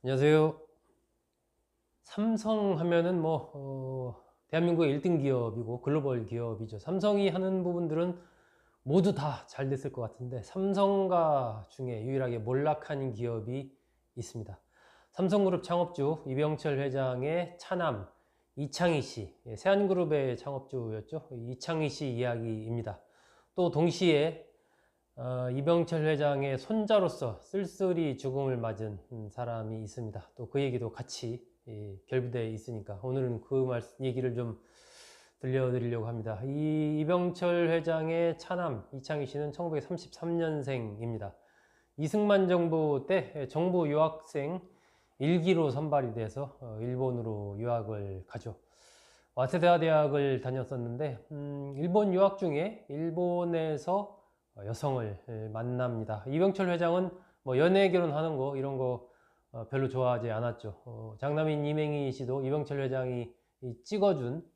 안녕하세요. 삼성 하면은 대한민국의 1등 기업이고 글로벌 기업이죠. 삼성이 하는 부분들은 모두 다 잘 됐을 것 같은데 삼성가 중에 유일하게 몰락한 기업이 있습니다. 삼성그룹 창업주 이병철 회장의 차남 이창희 씨, 세안그룹의 창업주였죠. 이창희 씨 이야기입니다. 또 동시에 이병철 회장의 손자로서 쓸쓸히 죽음을 맞은 사람이 있습니다. 또 그 얘기도 같이 결부되어 있으니까 오늘은 그 얘기를 좀 들려드리려고 합니다. 이 이병철 회장의 차남 이창희 씨는 1933년생입니다. 이승만 정부 때 정부 유학생 1기로 선발이 돼서 일본으로 유학을 가죠. 와세다 대학을 다녔었는데 일본 유학 중에 일본에서 여성을 만납니다. 이병철 회장은 뭐 연애 결혼하는 거 이런 거 별로 좋아하지 않았죠. 장남인 이맹희 씨도 이병철 회장이 찍어준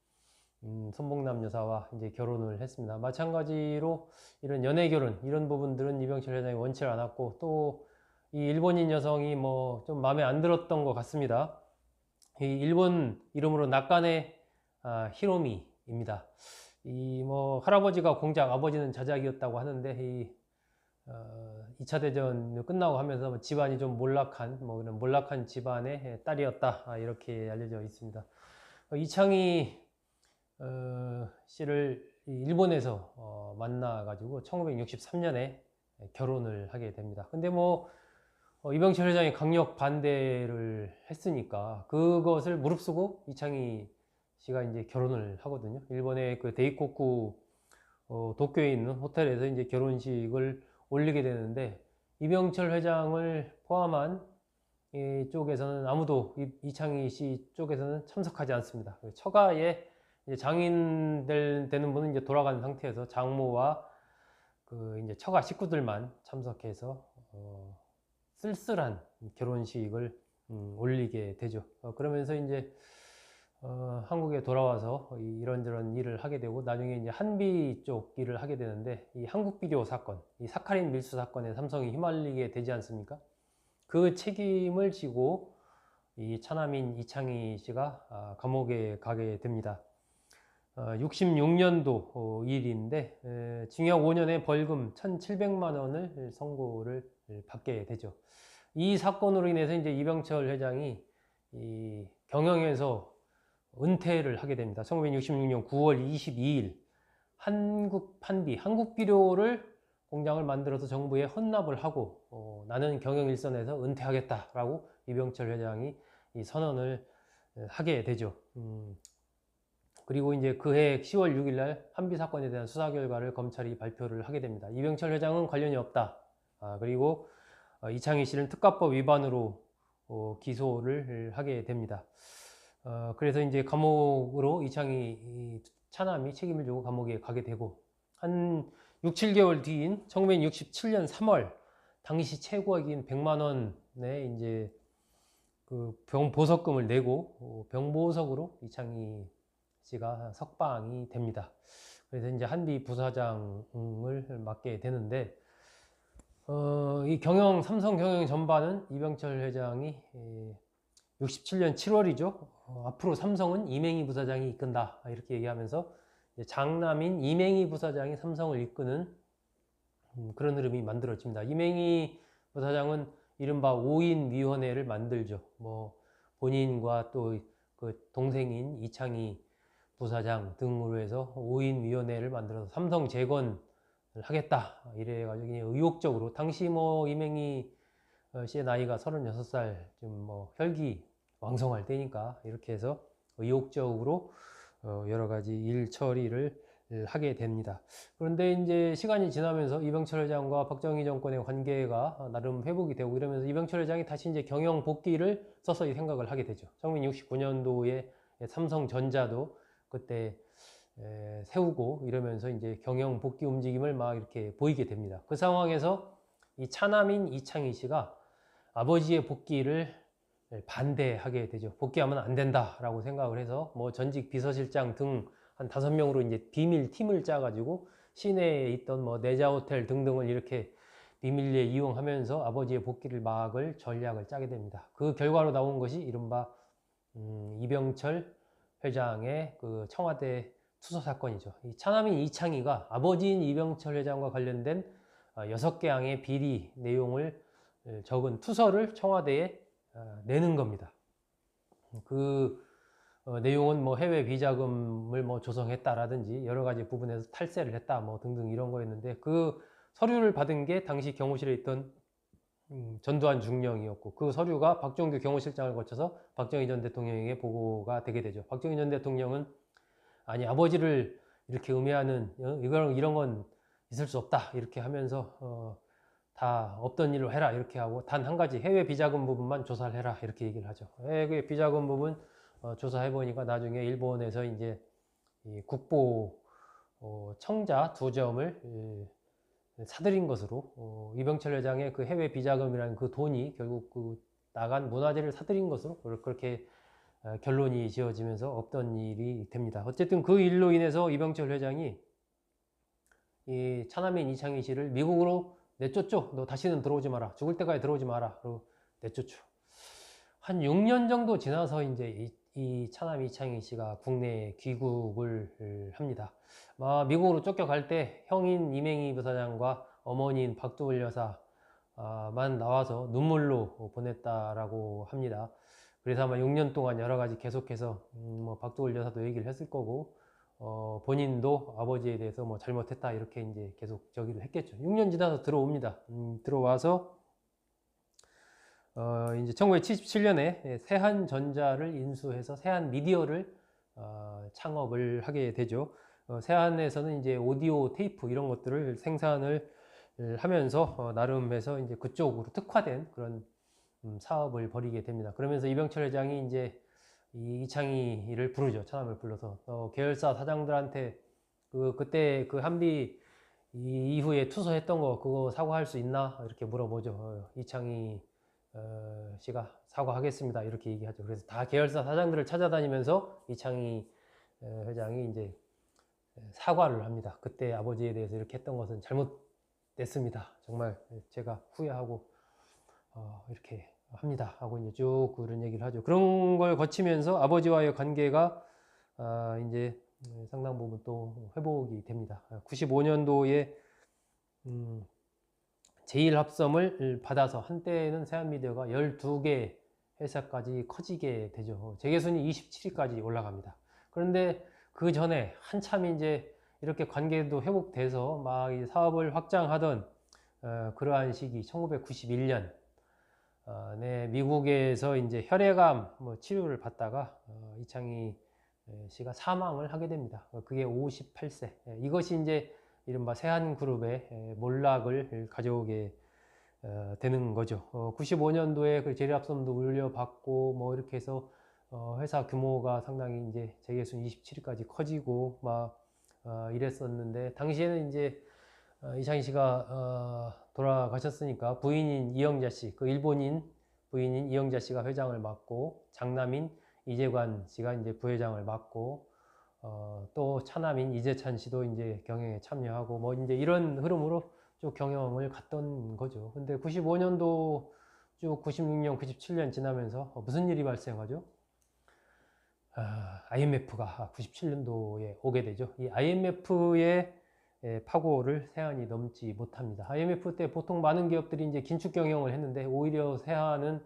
선봉남 여사와 이제 결혼을 했습니다. 마찬가지로 이런 연애 결혼 이런 부분들은 이병철 회장이 원치 않았고 또 이 일본인 여성이 뭐 좀 마음에 안 들었던 것 같습니다. 이 일본 이름으로 낙간의 히로미입니다. 이 뭐 할아버지가 공작, 아버지는 자작이었다고 하는데 이 2차 대전 끝나고 하면서 집안이 좀 몰락한 그런 몰락한 집안의 딸이었다 이렇게 알려져 있습니다. 이창희 씨를 일본에서 만나가지고 1963년에 결혼을 하게 됩니다. 근데 이병철 회장이 강력 반대를 했으니까 그것을 무릅쓰고 이창희 씨가 이제 결혼을 하거든요. 일본의 그 데이코쿠 도쿄에 있는 호텔에서 이제 결혼식을 올리게 되는데 이병철 회장을 포함한 이쪽에서는 아무도 이창희 씨 쪽에서는 참석하지 않습니다. 처가에 이제 장인 되는 분은 이제 돌아간 상태에서 장모와 그 이제 처가 식구들만 참석해서 쓸쓸한 결혼식을 올리게 되죠. 그러면서 이제 한국에 돌아와서 이런저런 일을 하게 되고 나중에 이제 한비 쪽 일을 하게 되는데 이 한국 비디오 사건, 이 사카린 밀수 사건에 삼성이 휘말리게 되지 않습니까? 그 책임을 지고 이 차남인 이창희 씨가 감옥에 가게 됩니다. 66년도 일인데 징역 5년에 벌금 1,700만 원을 선고를 받게 되죠. 이 사건으로 인해서 이제 이병철 회장이 이 경영에서 은퇴를 하게 됩니다. 1966년 9월 22일 한국비료를 공장을 만들어서 정부에 헌납을 하고 나는 경영 일선에서 은퇴하겠다라고 이병철 회장이 이 선언을 하게 되죠. 그리고 이제 그해 10월 6일 날 한비 사건에 대한 수사 결과를 검찰이 발표를 하게 됩니다. 이병철 회장은 관련이 없다. 그리고 이창희 씨는 특가법 위반으로 기소를 하게 됩니다. 그래서 이제 감옥으로 이창희 차남이 책임을 지고 감옥에 가게 되고 한 6, 7개월 뒤인 1967년 3월 당시 최고액인 100만 원의 이제 그 병보석금을 내고 병보석으로 이창희 씨가 석방이 됩니다. 그래서 이제 한비 부사장을 맡게 되는데 이 삼성 경영 전반은 이병철 회장이 67년 7월이죠. 앞으로 삼성은 이맹희 부사장이 이끈다 이렇게 얘기하면서 장남인 이맹희 부사장이 삼성을 이끄는 그런 흐름이 만들어집니다. 이맹희 부사장은 이른바 5인 위원회를 만들죠. 본인과 또 그 동생인 이창희 부사장 등으로 해서 5인 위원회를 만들어서 삼성 재건을 하겠다 이래가지고 그냥 의욕적으로 당시 이맹희 씨의 나이가 36살 좀 혈기왕성할 때니까 이렇게 해서 의욕적으로 여러 가지 일 처리를 하게 됩니다. 그런데 이제 시간이 지나면서 이병철 회장과 박정희 정권의 관계가 나름 회복이 되고 이러면서 이병철 회장이 다시 이제 경영 복귀를 서서히 생각을 하게 되죠. 1969년도에 삼성전자도 그때 세우고 이러면서 이제 경영 복귀 움직임을 막 이렇게 보이게 됩니다. 그 상황에서 이 차남인 이창희 씨가 아버지의 복귀를 반대하게 되죠. 복귀하면 안 된다라고 생각을 해서 전직 비서실장 등 한 5명으로 이제 비밀 팀을 짜가지고 시내에 있던 내자 호텔 등등을 이렇게 비밀리에 이용하면서 아버지의 복귀를 막을 전략을 짜게 됩니다. 그 결과로 나온 것이 이른바 이병철 회장의 그 청와대 투서 사건이죠. 이 차남인 이창희가 아버지인 이병철 회장과 관련된 6개항의 비리 내용을 적은 투서를 청와대에 내는 겁니다. 그 내용은 뭐 해외 비자금을 뭐 조성했다라든지 여러 가지 부분에서 탈세를 했다 뭐 등등 이런 거였는데, 그 서류를 받은 게 당시 경호실에 있던 전두환 중령이었고, 그 서류가 박종규 경호실장을 거쳐서 박정희 전 대통령에게 보고가 되게 되죠. 박정희 전 대통령은 아니 아버지를 이렇게 음해하는 이런 건 있을 수 없다 이렇게 하면서 다 없던 일로 해라 이렇게 하고, 단 한 가지 해외 비자금 부분만 조사를 해라 이렇게 얘기를 하죠. 해외 비자금 부분 조사해 보니까 나중에 일본에서 이제 이 국보 청자 2점을 사들인 것으로, 이병철 회장의 그 해외 비자금이라는 그 돈이 결국 그 나간 문화재를 사들인 것으로 그렇게 결론이 지어지면서 없던 일이 됩니다. 어쨌든 그 일로 인해서 이병철 회장이 이 차남인 이창희 씨를 미국으로 내쫓죠. 너 다시는 들어오지 마라. 죽을 때까지 들어오지 마라. 그리고 내쫓죠. 한 6년 정도 지나서 이제 이 차남 이창희 씨가 국내에 귀국을 합니다. 미국으로 쫓겨갈 때 형인 이맹희 부사장과 어머니인 박두을 여사만 나와서 눈물로 보냈다라고 합니다. 그래서 아마 6년 동안 여러 가지 계속해서 뭐 박두을 여사도 얘기를 했을 거고, 본인도 아버지에 대해서 뭐 잘못했다 이렇게 이제 계속 저기를 했겠죠. 6년 지나서 들어옵니다. 들어와서 이제 1977년에 세한전자를 인수해서 세한미디어를 창업을 하게 되죠. 세한에서는 이제 오디오 테이프 이런 것들을 생산을 하면서 나름 해서 이제 그쪽으로 특화된 그런 사업을 벌이게 됩니다. 그러면서 이병철 회장이 이제 이창희를 부르죠. 차남을 불러서 계열사 사장들한테 그때 그 한비 이후에 투서했던 거 그거 사과할 수 있나 이렇게 물어보죠. 이창희 씨가 사과하겠습니다 이렇게 얘기하죠. 그래서 다 계열사 사장들을 찾아다니면서 이창희 회장이 이제 사과를 합니다. 그때 아버지에 대해서 이렇게 했던 것은 잘못됐습니다. 정말 제가 후회하고 이렇게 합니다 하고 이제 쭉 그런 얘기를 하죠. 그런 걸 거치면서 아버지와의 관계가 이제 상당 부분 또 회복이 됩니다. 95년도에 제1합섬을 받아서 한때는 세한미디어가 12개 회사까지 커지게 되죠. 재계순위 27위까지 올라갑니다. 그런데 그 전에 한참 이제 이렇게 관계도 회복돼서 막 이 사업을 확장하던 그러한 시기 1991년 미국에서 이제 혈액암 치료를 받다가 이창희 씨가 사망을 하게 됩니다. 그게 58세. 이것이 이제 이른바 세한그룹의 몰락을 가져오게 되는 거죠. 95년도에 그 재료합성도 물려받고 뭐 이렇게 해서 회사 규모가 상당히 이제 재계순 27위까지 커지고 막 이랬었는데, 당시에는 이제 이창희 씨가 돌아가셨으니까 부인인 이영자 씨, 그 일본인 부인인 이영자 씨가 회장을 맡고, 장남인 이재관 씨가 이제 부회장을 맡고, 또 차남인 이재찬 씨도 이제 경영에 참여하고 뭐 이제 이런 흐름으로 쭉 경영을 갔던 거죠. 근데 95년도 쭉 96년, 97년 지나면서 무슨 일이 발생하죠? IMF가 97년도에 오게 되죠. 이 IMF의 파고를 세한이 넘지 못합니다. IMF 때 보통 많은 기업들이 이제 긴축 경영을 했는데, 오히려 세한은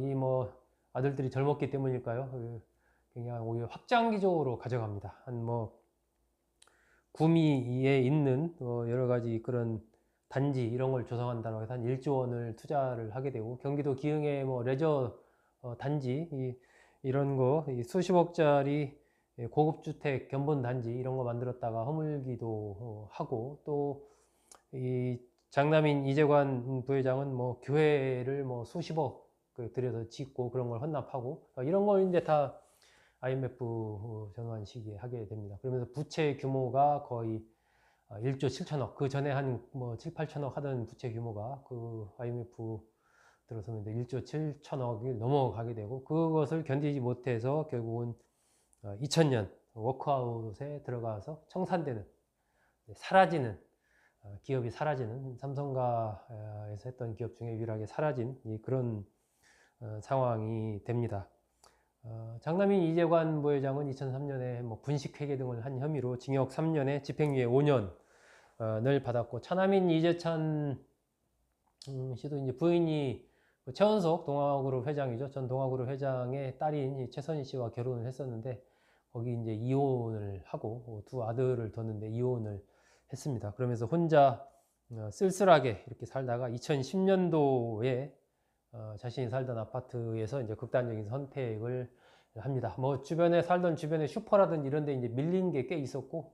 이 뭐 아들들이 젊었기 때문일까요? 그냥 오히려 확장 기조로 가져갑니다. 한 뭐 구미에 있는 여러 가지 그런 단지 이런 걸 조성한다고 해서 한 1조 원을 투자를 하게 되고, 경기도 기흥에 뭐 레저 단지 이런 거 수십억짜리 고급 주택 견본 단지 이런 거 만들었다가 허물기도 하고, 또 이 장남인 이재관 부회장은 뭐 교회를 뭐 수십억 들여서 짓고 그런 걸 헌납하고, 이런 걸 이제 다 IMF 전환 시기에 하게 됩니다. 그러면서 부채 규모가 거의 1조 7천억, 그 전에 한 뭐 7, 8천억 하던 부채 규모가 그 IMF 들어서면 1조 7천억이 넘어가게 되고, 그것을 견디지 못해서 결국은 2000년 워크아웃에 들어가서 청산되는, 사라지는 기업이 사라지는, 삼성가에서 했던 기업 중에 유일하게 사라진 그런 상황이 됩니다. 장남인 이재관 부회장은 2003년에 뭐 분식회계 등을 한 혐의로 징역 3년에 집행유예 5년을 받았고, 차남인 이재찬 씨도 이제 부인이 최원석 동아그룹 회장이죠. 전 동아그룹 회장의 딸인 최선희 씨와 결혼을 했었는데, 거기 이제 이혼을 하고 두 아들을 뒀는데 이혼을 했습니다. 그러면서 혼자 쓸쓸하게 이렇게 살다가 2010년도에 자신이 살던 아파트에서 이제 극단적인 선택을 합니다. 뭐 주변에 살던 주변에 슈퍼라든지 이런 데 이제 밀린 게 꽤 있었고,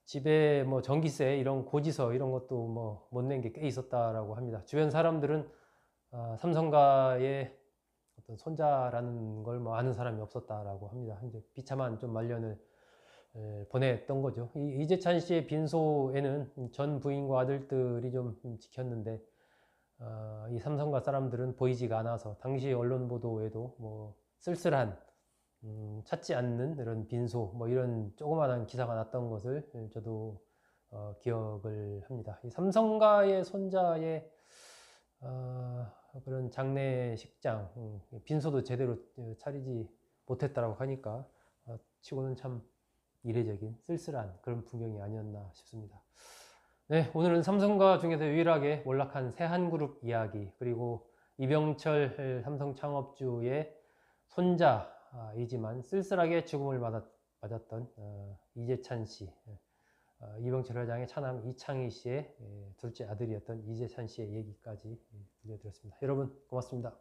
집에 뭐 전기세 이런 고지서 이런 것도 뭐 못 낸 게 꽤 있었다라고 합니다. 주변 사람들은 삼성가의 어떤 손자라는 걸 뭐 아는 사람이 없었다라고 합니다. 이제 비참한 좀 말년을 보냈던 거죠. 이재찬 씨의 빈소에는 전 부인과 아들들이 좀 지켰는데, 이 삼성가 사람들은 보이지가 않아서 당시 언론 보도에도 뭐 쓸쓸한 찾지 않는 이런 빈소 뭐 이런 조그마한 기사가 났던 것을 저도 기억을 합니다. 이 삼성가의 손자의 그런 장례식장 빈소도 제대로 차리지 못했다라고 하니까 치고는 참 이례적인 쓸쓸한 그런 풍경이 아니었나 싶습니다. 네, 오늘은 삼성가 중에서 유일하게 몰락한 세한그룹 이야기, 그리고 이병철 삼성 창업주의 손자이지만 쓸쓸하게 죽음을 맞았던 이재찬 씨, 이병철 회장의 차남 이창희 씨의 둘째 아들이었던 이재찬 씨의 얘기까지 들려드렸습니다. 여러분 고맙습니다.